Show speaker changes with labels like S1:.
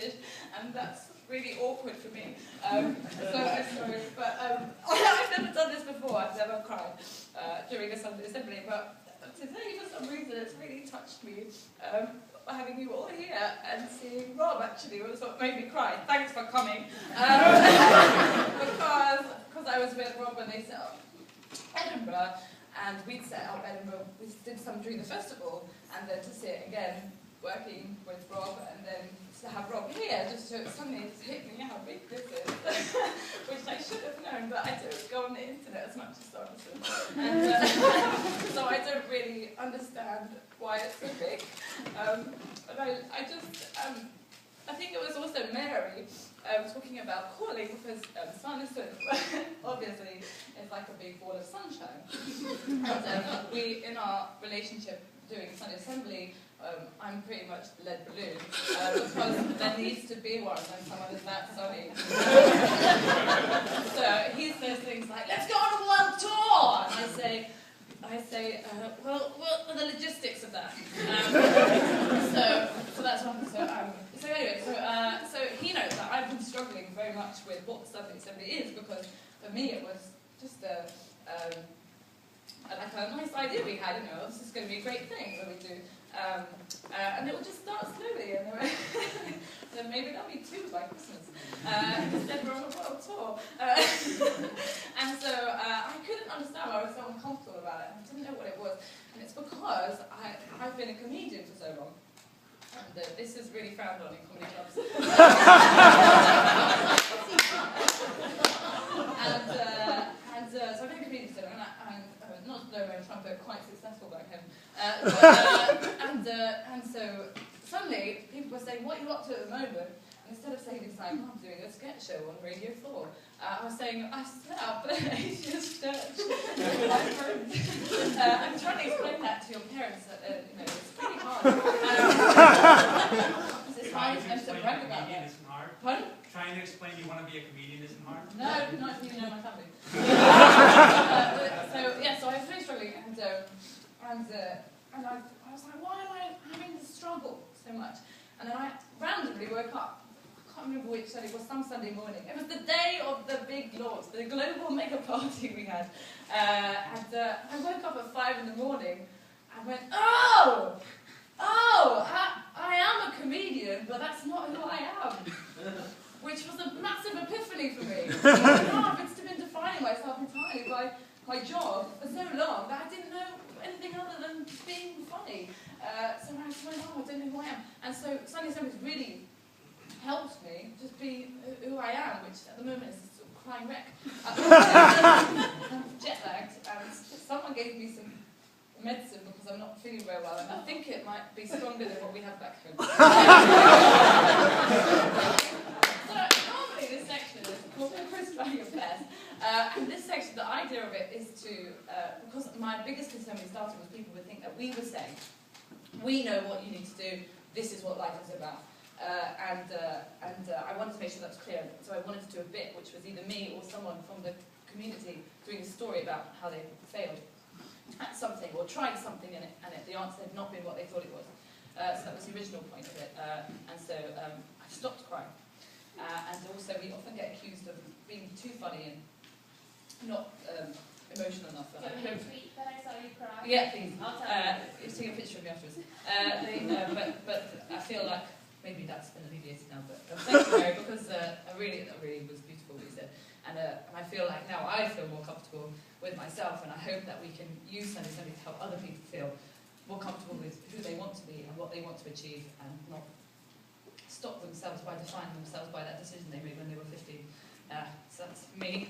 S1: British, and that's really awkward for me. So I'm sorry, but I've never done this before. I've never cried during a Sunday assembly, but today, for some reason, it's really touched me. Having you all here and seeing Rob actually was what made me cry. Thanks for coming. Because I was with Rob when they set up Edinburgh, and we'd set up Edinburgh, we did some during the festival, and then to see it again, working with Rob, and then to have Rob here, just to suddenly just hit me how big this is, which I should have known, but I don't go on the internet as much as Sorensen. And so I don't really understand why it's so big. But I think it was also Mary talking about calling, because Sorensen obviously is like a big ball of sunshine. And we, in our relationship doing Sunday Assembly, I'm pretty much lead balloon, because there needs to be one when someone is that sunny. So he says things like, let's go on a world tour! And I say, well, what are the logistics of that? So that's one. So anyway, so he knows that I've been struggling very much with what Sunday Assembly is, because for me it was just like a nice idea we had, this is going to be a great thing that we do. And it will just start slowly, and then maybe there'll be 2 by Christmas. Instead we're on a world tour. And so I couldn't understand why I was so uncomfortable about it. I didn't know what it was. And it's because I've been a comedian for so long. And this is really frowned on in comedy clubs. So I've been a comedian for so long, and not blowing my trumpet, quite successful back home. And so suddenly people were saying, what are you up to at the moment? And instead of saying things like, I'm doing a sketch show on Radio 4, I was saying, I set up an atheist church with my friends. I'm trying to explain that to your parents, that it's pretty hard. It's hard to brag about that. Pardon?
S2: Trying to explain you want to be a comedian isn't hard?
S1: No, not if you know my family. So I was really struggling, and I was like, why am I having to struggle so much? And then I randomly woke up. I can't remember which Sunday, it was some Sunday morning. It was the day of the big launch, the global mega party we had. And I woke up at 5 in the morning and went, I am a comedian, but that's not who I am. Which was a massive epiphany for me. I've been defining myself entirely by my job for so long that I didn't know anything other than being funny. So I was like, I don't know who I am. And so Sunday Assembly really helped me just be who I am, which at the moment is a sort of crying wreck. I'm jet lagged, and someone gave me some medicine because I'm not feeling very well, and I think it might be stronger than what we have back home. So normally this section is called Chris Value Affairs, and this section, the idea of it is to, because my biggest concern when we started was people would think that we were saying, we know what you need to do, this is what life is about. And I wanted to make sure that was clear, so I wanted to do a bit which was either me or someone from the community doing a story about how they failed at something or tried something in it, and the answer had not been what they thought it was. So that was the original point of it, and so I stopped crying. And also we often get accused of being too funny and not emotional enough.
S3: Do you want me to tweet that I saw you cry?
S1: Yeah, please.
S3: I'll tell you.
S1: Take a picture of me afterwards. But I feel like maybe that's been alleviated now. But thank you, Mary, because that really was beautiful what you said. And I feel like now I feel more comfortable with myself, and I hope that we can use Sunday Assembly to help other people feel more comfortable with who they want to be and what they want to achieve, and not stop themselves by defining themselves by that decision they made when they were 15. So that's me.